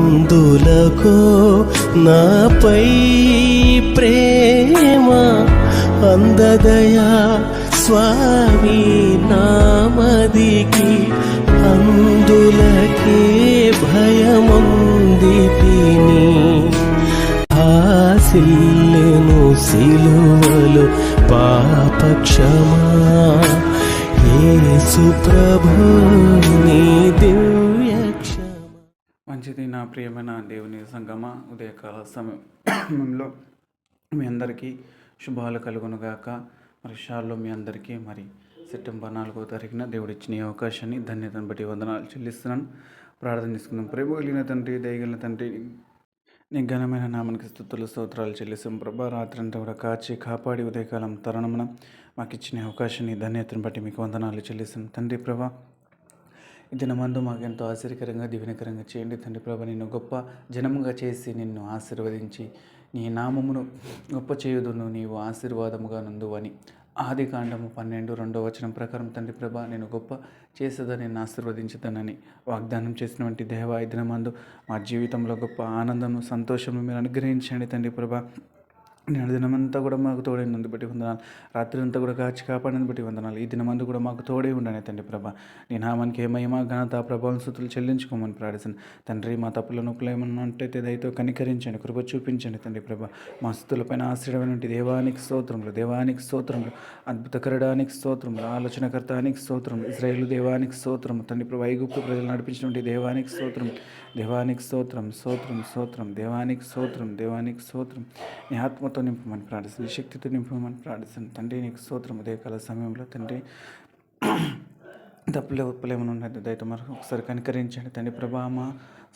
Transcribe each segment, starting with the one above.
ఎందులకో నాపై ప్రేమ అందదయా స్వామి నామదికి అందులకే భయముంది తిని ఆశిల్లెను సిలువలు పాపక్షమా యేసు ప్రభు నీ దివ్య మంచిది. నా ప్రియమైన దేవుని సంగమ, ఉదయకాల సమయంలో మీ అందరికీ శుభాలు కలుగునుగాక. మరి షాల్లో మీ అందరికీ మరి సెప్టెంబర్ 4వ తారీఖున దేవుడు ఇచ్చిన ఈ అవకాశాన్ని ధన్యతను బట్టి వందనాలు చెల్లిస్తున్నాను. ప్రార్థన చేసుకుందాం. ప్రేమ కలిగిన తండ్రి, దయగలిగిన తండ్రి, నీ ఘనమైన నామానికి స్తుతులు స్తోత్రాలు చెల్లిస్తాం ప్రభా. రాత్రి అంతా కూడా కాచి కాపాడి ఉదయకాలం తరుణమున మాకు ఇచ్చిన అవకాశాన్ని ధన్యతను బట్టి మీకు వందనాలు చెల్లిస్తాం తండ్రి ప్రభా. ఈ దినమందు మాకు ఎంతో ఆశ్చర్యకరంగా దీవెనకరంగా చేయండి తండ్రి ప్రభా. నిన్ను గొప్ప జనముగా చేసి నిన్ను ఆశీర్వదించి నీ నామమును గొప్ప చేయుదును, నీవు ఆశీర్వాదముగా నందు అని ఆదికాండము 12:2 ప్రకారం తండ్రి ప్రభా నేను గొప్ప చేసేదని నిన్ను ఆశీర్వదించుతానని వాగ్దానం చేసినటువంటి దేవా, ఈ దినమందు మా జీవితంలో గొప్ప ఆనందము సంతోషము మీరు అనుగ్రహించండి తండ్రి ప్రభా. నేను దినమంతా కూడా మాకు తోడైనందు బట్టి వందనాలు. రాత్రి అంతా కూడా కాచి కాపాడినందు బట్టి వందనాలు. ఈ దినమందు కూడా మాకు తోడే ఉండని తండ్రి ప్రభా. నీ నామానికి మహిమ ఘనత ప్రభావం స్తుతులు చెల్లించుకోమని ప్రార్థిస్తాను తండ్రి. మా తప్పుల నొప్పులు ఏమన్నా ఉంటైతే దయతో కనికరించండి, కృప చూపించండి తండ్రి ప్రభా. మా స్థుతులపైన ఆశ్రయమైనటువంటి దేవానికి స్తోత్రములు, దేవానికి స్తోత్రములు, అద్భుతకరడానికి స్తోత్రములు, ఆలోచనకర్తానికి స్తోత్రములు, ఇశ్రాయేలు దేవానికి స్తోత్రము తండ్రి ప్రభా. ఐగుప్తు ప్రజలు నడిపించినటువంటి దేవానికి స్తోత్రం, దేవానికి స్తోత్రం, స్తోత్రం స్తోత్రం, దేవానికి స్తోత్రం, దేవానికి స్తోత్రం. నీ ఆత్మతో నింపమని ప్రార్థిస్తాను, నీ శక్తితో నింపమని ప్రార్థిస్తాను తండ్రి. నీకు స్తోత్రం. ఉదయకాల సమయంలో తండ్రి తప్పులే ఉప్పులు ఏమైనా ఉన్నది దయతో మరొక ఒకసారి కనికరించండి తండ్రి ప్రభా. మా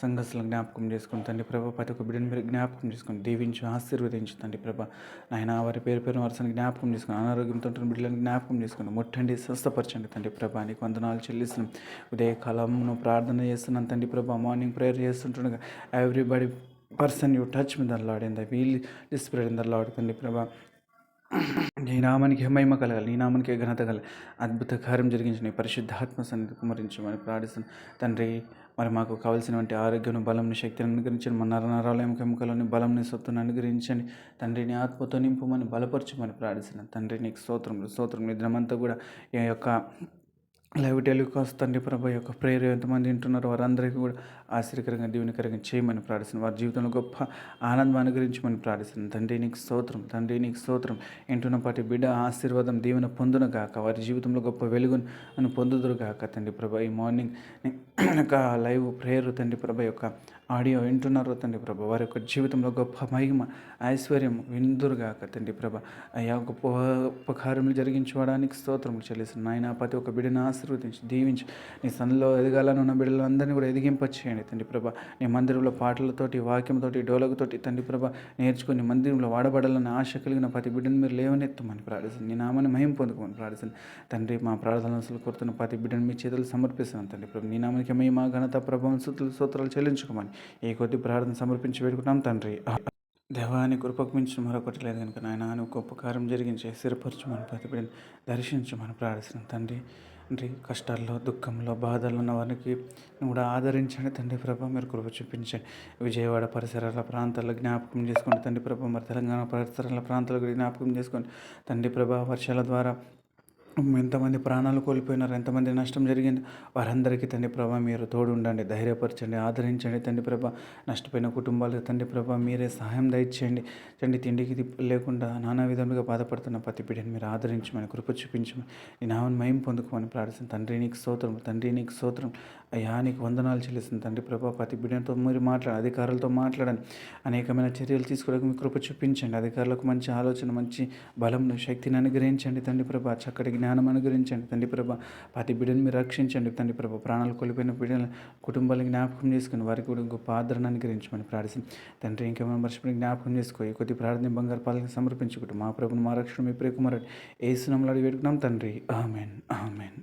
సంఘస్థలను జ్ఞాపకం చేసుకుని తండ్రి ప్రభా, ప్రతి ఒక్క బిడ్డను మీరు జ్ఞాపకం చేసుకుని దీవించు, ఆశీర్వదించు తండ్రి ప్రభా. నాయన వారి పేరు వరుసని జ్ఞాపకం చేసుకుని, అనారోగ్యంతో బిడ్డలను జ్ఞాపకం చేసుకుని ముట్టండి, స్వస్థపరచండి తండ్రి ప్రభా. నీకు వందనాలు చెల్లిస్తున్నాం. ఉదయకాలంలో ప్రార్థన చేస్తున్నాను తండ్రి ప్రభా. మార్నింగ్ ప్రేయర్ చేస్తుంటుండగా everybody person you touch me the lord in the wheel spread in the lord తండ్రి ప్రభా. నీ నామానికి మహిమ కలగాలి, నీ నామానికి ఘనత కలగాలి. అద్భుత కార్యం జరిగించిన పరిశుద్ధాత్మ సన్నిధి కుమరించమని ప్రార్థిస్తున్నాను తండ్రి. మరి మాకు కావాల్సినటువంటి ఆరోగ్యం, బలంని, శక్తిని అనుగ్రహించండి. మన నరాల ఎముకలని బలంని, సొత్తుని అనుగ్రహించండి తండ్రి. నీ ఆత్మతో నింపమని బలపరచమని ప్రార్థిస్తున్నాను తండ్రి. నీకు స్తోత్రములు స్తోత్రం. నిద్రమంతా కూడా ఈ యొక్క లైవ్ టెలికాస్ట్ తండ్రి ప్రభా యొక్క ప్రేయర్ ఎంతమంది వింటున్నారో వారందరికీ కూడా ఆశ్చర్యకరంగా దీవెనకరంగా చేయమని ప్రార్థిస్తున్నాను. వారి జీవితంలో గొప్ప ఆనందం అనుగ్రహించమని ప్రార్థిస్తున్నాను తండ్రి. నీకు స్తోత్రం, తండ్రి నీకు స్తోత్రం. వింటున్న పాటి బిడ్డ ఆశీర్వాదం దీవెన పొందును గాక, వారి జీవితంలో గొప్ప వెలుగును పొందుదురు గాక తండ్రి ప్రభా. ఈ మార్నింగ్ యొక్క లైవ్ ప్రేయర్ తండ్రి ప్రభా యొక్క ఆడియో వింటున్నారో తండ్రి ప్రభా, వారి యొక్క జీవితంలో గొప్ప మహిమ ఐశ్వర్యం విందురుగాక తండ్రి ప్రభా. అయ్యా గొప్ప ఉపకారములు జరిగించుకోవడానికి స్తోత్రములు చెల్లిస్తున్నాను నాయన. ప్రతి ఒక్క బిడ్డను ఆశీర్వదించి దీవించి నీ సన్నిధిలో ఎదగాలని ఉన్న బిడ్డలందరినీ కూడా ఎదిగింపచేయండి తండ్రి ప్రభా. నీ మందిరంలో పాటలతోటి, వాక్యంతోటి, డోలకుతోటి తండ్రి ప్రభా నేర్చుకుని మందిరంలో వాడబడాలని ఆశ కలిగిన ప్రతి బిడ్డను మీరు లేవనెత్తమని ప్రార్థిస్తాను. నీ నామాన్ని మహిమ పొందుకోమని ప్రార్థిస్తాను తండ్రి. మా ప్రార్థనలు అసలు కోరుతున్న ప్రతి బిడ్డను మీ చేతులు సమర్పిస్తున్నాను తండ్రి ప్రభా. నీ నామానికి మహిమ ఘనత ప్రభావం స్తుతులు స్తోత్రాలు చెల్లించుకోమని ఈ కొద్ది ప్రార్థన సమర్పించి పెట్టుకుంటాం తండ్రి. దేవాన్ని కృపకు మించిన మరొకటి లేదు కనుక నాయన నువ్వు గొప్ప కార్యం జరిగించి స్థిరపరచమని ప్రతి బిడ్డను దర్శించమని ప్రార్థిస్తున్నాను తండ్రి. తండ్రి కష్టాల్లో, దుఃఖంలో, బాధల్లో ఉన్న వారికి నువ్వు కూడా ఆదరించండి తండ్రి ప్రభా. మీరు కృప చూపించండి. విజయవాడ పరిసరాల ప్రాంతాల్లో జ్ఞాపకం చేసుకోండి తండ్రి ప్రభా. మరి తెలంగాణ పరిసరాల ప్రాంతాలకు జ్ఞాపకం చేసుకోండి తండ్రి ప్రభా. వర్షాల ద్వారా ఎంతమంది ప్రాణాలు కోల్పోయినారు, ఎంతమంది నష్టం జరిగింది, వారందరికీ తండ్రి ప్రభా మీరు తోడు ఉండండి, ధైర్యపరచండి, ఆదరించండి తండ్రి ప్రభా. నష్టపోయిన కుటుంబాలకు తండ్రి ప్రభా మీరే సహాయం దయచేయండి తండ్రి. తిండికి లేకుండా నానా విధములుగా బాధపడుతున్న ప్రతి బిడ్డని మీరు ఆదరించమని, కృప చూపించమని, నీ నామని మహిమ పొందుకోమని ప్రార్థిస్తాను తండ్రి. నీకు స్తోత్రం, తండ్రి నీకు స్తోత్రం. అయ్యా నీకు వందనాలు చెల్లిస్తుంది తండ్రి ప్రభా. ప్రతి బిడ్డతో మీరు అధికారులతో మాట్లాడండి, అనేకమైన చర్యలు తీసుకోవడానికి మీ కృప చూపించండి. అధికారులకు మంచి ఆలోచన, మంచి బలంను, శక్తిని అనుగ్రహించండి తండ్రి ప్రభా. చక్కటి జ్ఞానం అనుగ్రహించండి తండ్రి ప్రభ. ప్రతి బిడ్డను మీరు రక్షించండి తండ్రి ప్రభ. ప్రాణాలు కోల్పోయిన బిడ్డల కుటుంబాలను జ్ఞాపకం చేసుకుని వారికి కూడా గొప్ప ఆదరణ అనుగ్రహించమని ప్రార్థిస్తాం తండ్రి. ఇంకేమైనా మర్చిపోయి జ్ఞాపకం చేసుకో. ఈ కొద్ది ప్రార్థన బంగారు పాలకి సమర్పించుకుంటూ మా ప్రభుని మా రక్షణ మీ ప్రియకుమారుడు యేసు నామములో అడిగి వేడుకున్నాం తండ్రి. Amen amen.